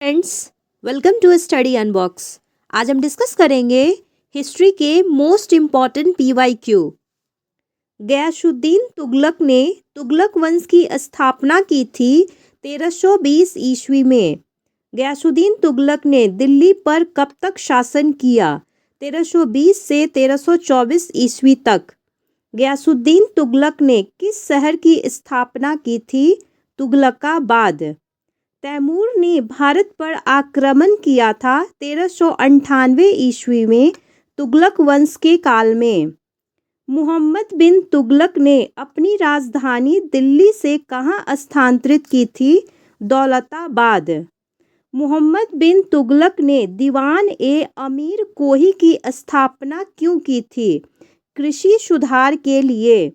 Friends, welcome to study unbox. आज हम discuss करेंगे हिस्ट्री के most important PYQ. Ghiyasuddin Tughlaq ने तुगलक वंश की स्थापना की थी 1320 ईस्वी में। गयासुद्दीन तुगलक ने दिल्ली पर कब तक शासन किया? 1320 से 1324 ईस्वी तक। गयासुद्दीन तुगलक ने किस शहर की स्थापना की थी? तुगलकाबाद। तैमूर ने भारत पर आक्रमण किया था 1398 ईस्वी में तुगलक वंश के काल में। मुहम्मद बिन तुगलक ने अपनी राजधानी दिल्ली से कहाँ स्थानांतरित की थी? दौलताबाद। मुहम्मद बिन तुगलक ने दीवान ए अमीर कोही की स्थापना क्यों की थी? कृषि सुधार के लिए।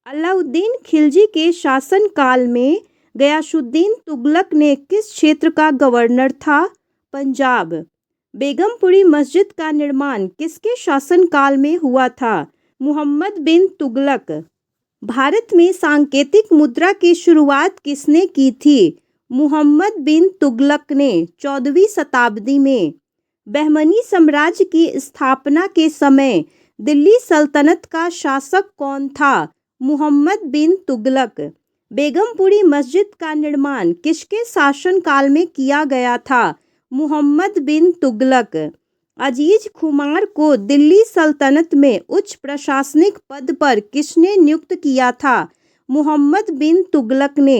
अलाउद्दीन खिलजी के शासनकाल में गयासुद्दीन तुगलक ने किस क्षेत्र का गवर्नर था? पंजाब। बेगमपुरी मस्जिद का निर्माण किसके शासनकाल में हुआ था? मुहम्मद बिन तुगलक। भारत में सांकेतिक मुद्रा की शुरुआत किसने की थी? मुहम्मद बिन तुगलक ने 14वीं शताब्दी में। बहमनी साम्राज्य की स्थापना के समय दिल्ली सल्तनत का शासक कौन था? मुहम्मद बिन तुगलक। बेगमपुरी मस्जिद का निर्माण किसके शासनकाल में किया गया था? मुहम्मद बिन तुगलक। अजीज खुमार को दिल्ली सल्तनत में उच्च प्रशासनिक पद पर किसने नियुक्त किया था? मुहम्मद बिन तुगलक ने।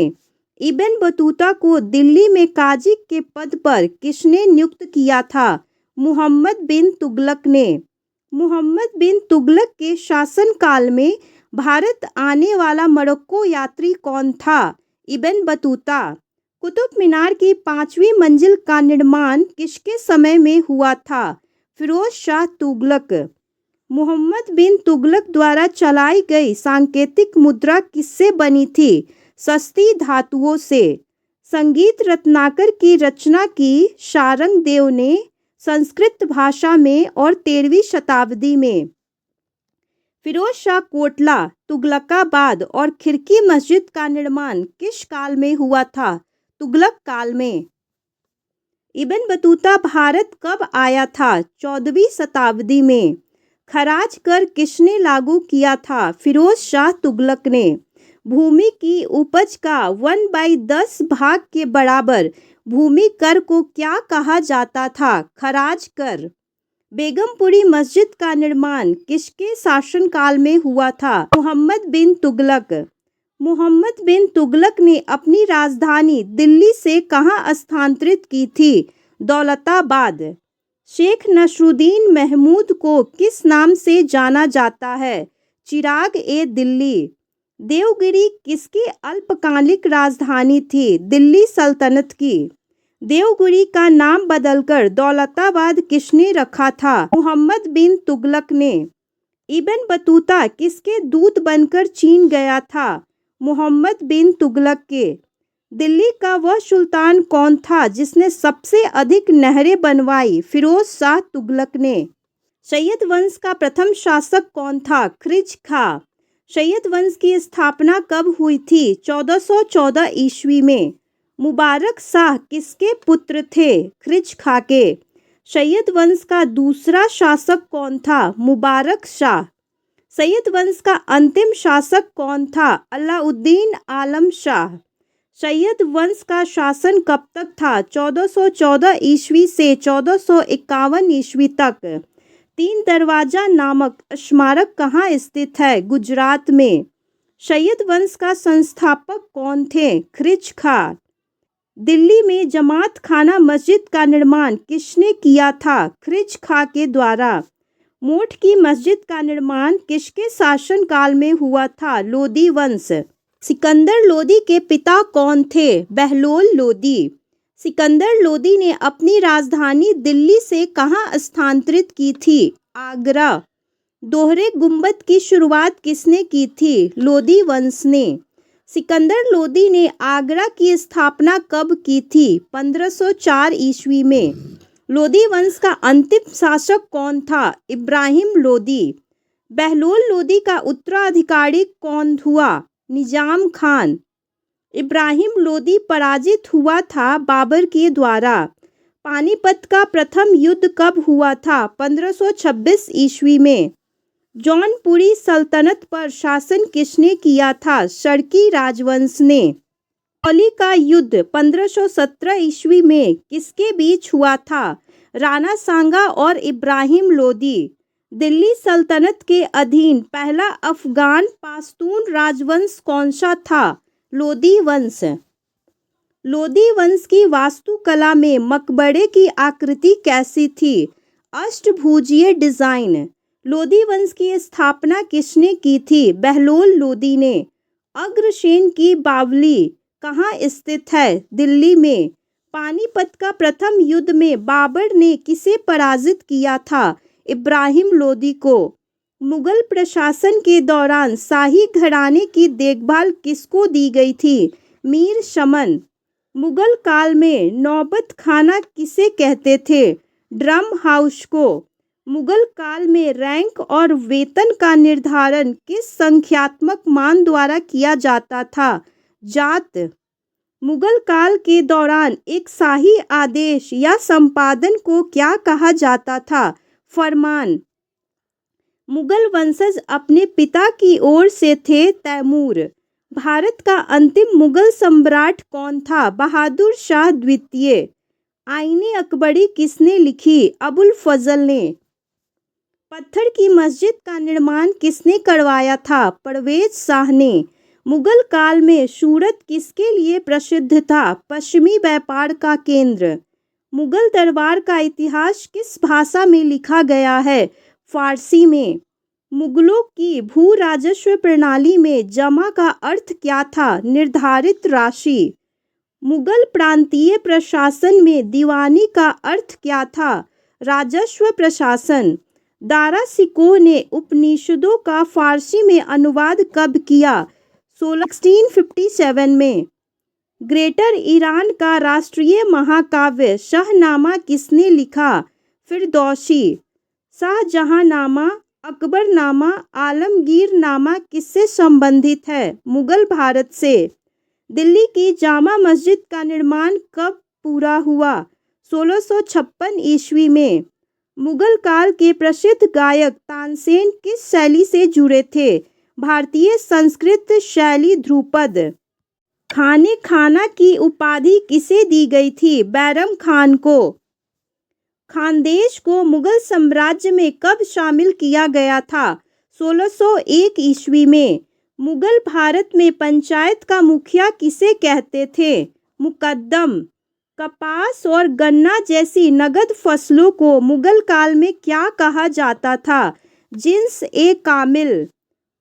इब्न बतूता को दिल्ली में काजी के पद पर किसने नियुक्त किया था? मुहम्मद बिन तुगलक ने। मुहम्मद बिन तुगलक के शासनकाल में भारत आने वाला मोरक्को यात्री कौन था? Ibn Battuta. कुतुब मीनार की 5वीं मंजिल का निर्माण किसके समय में हुआ था? फिरोज शाह तुगलक। मुहम्मद बिन तुगलक द्वारा चलाई गई सांकेतिक मुद्रा किससे बनी थी? सस्ती धातुओं से। संगीत रत्नाकर की रचना की शारंगदेव ने संस्कृत भाषा में और 13वीं शताब्दी में। फिरोज शाह कोटला, तुगलकाबाद और खिरकी मस्जिद का निर्माण किस काल में हुआ था? तुगलक काल में। इब्न बतूता भारत कब आया था? 14वीं शताब्दी में। खराज कर किसने लागू किया था? फिरोज शाह तुगलक ने। भूमि की उपज का 1/10 भाग के बराबर भूमि कर को क्या कहा जाता था? खराज कर। बेगमपुरी मस्जिद का निर्माण किसके शासनकाल में हुआ था? मुहम्मद बिन तुगलक। मुहम्मद बिन तुगलक ने अपनी राजधानी दिल्ली से कहाँ स्थानांतरित की थी? दौलताबाद। शेख नसरुद्दीन महमूद को किस नाम से जाना जाता है? चिराग ए दिल्ली। देवगिरी किसकी अल्पकालिक राजधानी थी? दिल्ली सल्तनत की। देवगिरी का नाम बदलकर दौलताबाद किसने रखा था? मुहम्मद बिन तुगलक ने। इब्न बतूता किसके दूत बनकर चीन गया था? मुहम्मद बिन तुगलक के। दिल्ली का वह सुल्तान कौन था जिसने सबसे अधिक नहरें बनवाई? फिरोज शाह तुगलक ने। सैयद वंश का प्रथम शासक कौन था? खिज खां। सैयद वंश की स्थापना कब हुई थी? 1414 ईस्वी में। मुबारक शाह किसके पुत्र थे? खिज खां के। सैयद वंश का दूसरा शासक कौन था? मुबारक शाह। सैयद वंश का अंतिम शासक कौन था? अलाउद्दीन आलम शाह। सैयद वंश का शासन कब तक था? 1414 ईस्वी से 1451 ईस्वी तक। तीन दरवाजा नामक स्मारक कहाँ स्थित है? गुजरात में। सैयद वंश का संस्थापक कौन थे? खिज खां। दिल्ली में जमात खाना मस्जिद का निर्माण किसने किया था? खिज खां के द्वारा। मोठ की मस्जिद का निर्माण किसके शासनकाल में हुआ था? लोदी वंश। सिकंदर लोदी के पिता कौन थे? बहलोल लोदी। सिकंदर लोदी ने अपनी राजधानी दिल्ली से कहाँ स्थानांतरित की थी? आगरा। दोहरे गुंबद की शुरुआत किसने की थी? लोदी वंश ने। सिकंदर लोदी ने आगरा की स्थापना कब की थी? 1504 ईस्वी में। लोदी वंश का अंतिम शासक कौन था? इब्राहिम लोदी। बहलोल लोदी का उत्तराधिकारी कौन हुआ? निजाम खान। इब्राहिम लोदी पराजित हुआ था बाबर के द्वारा। पानीपत का प्रथम युद्ध कब हुआ था? 1526 ईस्वी में। जौनपुरी सल्तनत पर शासन किसने किया था? शर्की राजवंश ने। करौली का युद्ध 1517 ईस्वी में किसके बीच हुआ था? राणा सांगा और इब्राहिम लोदी। दिल्ली सल्तनत के अधीन पहला अफगान पाश्तून राजवंश कौन सा था? लोदी वंश। लोदी वंश की वास्तुकला में मकबरे की आकृति कैसी थी? अष्टभुजीय डिजाइन। लोदी वंश की स्थापना किसने की थी? बहलोल लोदी ने। अग्रसेन की बावली कहाँ स्थित है? दिल्ली में। पानीपत का प्रथम युद्ध में बाबर ने किसे पराजित किया था? इब्राहिम लोदी को। मुगल प्रशासन के दौरान शाही घराने की देखभाल किसको दी गई थी? मीर शमन। मुगल काल में नौबत खाना किसे कहते थे? ड्रम हाउस को। मुगल काल में रैंक और वेतन का निर्धारण किस संख्यात्मक मान द्वारा किया जाता था? जात। मुगल काल के दौरान एक शाही आदेश या संपादन को क्या कहा जाता था? फरमान। मुगल वंशज अपने पिता की ओर से थे तैमूर। भारत का अंतिम मुगल सम्राट कौन था? बहादुर शाह द्वितीय। आईने अकबरी किसने लिखी? अबुल फजल ने। पत्थर की मस्जिद का निर्माण किसने करवाया था? परवेज शाह ने। मुगल काल में सूरत किसके लिए प्रसिद्ध था? पश्चिमी व्यापार का केंद्र। मुगल दरबार का इतिहास किस भाषा में लिखा गया है? फारसी में। मुगलों की भू राजस्व प्रणाली में जमा का अर्थ क्या था? निर्धारित राशि। मुगल प्रांतीय प्रशासन में दीवानी का अर्थ क्या था? राजस्व प्रशासन। दारा शिकोह ने उपनिषदों का फारसी में अनुवाद कब किया? 1657 में। ग्रेटर ईरान का राष्ट्रीय महाकाव्य शाहनामा किसने लिखा? फिरदौसी। शाहजहांनामा, अकबरनामा, आलमगीरनामा किससे संबंधित है? मुगल भारत से। दिल्ली की जामा मस्जिद का निर्माण कब पूरा हुआ? 1656 ईस्वी में। मुगल काल के प्रसिद्ध गायक तानसेन किस शैली से जुड़े थे? भारतीय संस्कृत शैली ध्रुपद। खाने खाना की उपाधि किसे दी गई थी? बैरम खान को। खानदेश को मुगल साम्राज्य में कब शामिल किया गया था? 1601 ईस्वी में। मुगल भारत में पंचायत का मुखिया किसे कहते थे? मुकद्दम। कपास और गन्ना जैसी नगद फसलों को मुगल काल में क्या कहा जाता था? जिन्स ए कामिल।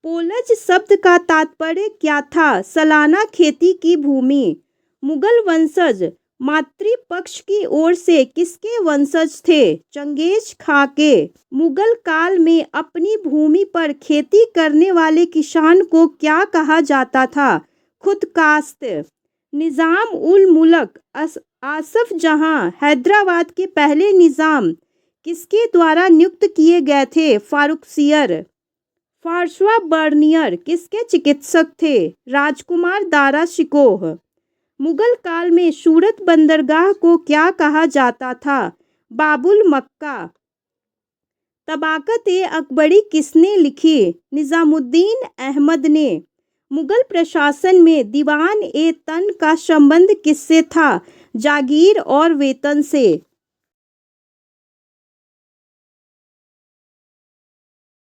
पोलज शब्द का तात्पर्य क्या था? सालाना खेती की भूमि। मुगल वंशज मातृपक्ष की ओर से किसके वंशज थे? चंगेज खां के। मुगल काल में अपनी भूमि पर खेती करने वाले किसान को क्या कहा जाता था? खुदकास्त। निज़ाम उल मुल्क आसफ जहां हैदराबाद के पहले निज़ाम किसके द्वारा नियुक्त किए गए थे? फारुखसियर। फारसवा बर्नियर किसके चिकित्सक थे? राजकुमार दारा शिकोह। मुगल काल में सूरत बंदरगाह को क्या कहा जाता था? बाबुल मक्का। तबाकत ए अकबरी किसने लिखी? निज़ामुद्दीन अहमद ने। मुगल प्रशासन में दीवान ए तन का संबंध किससे था? जागीर और वेतन से।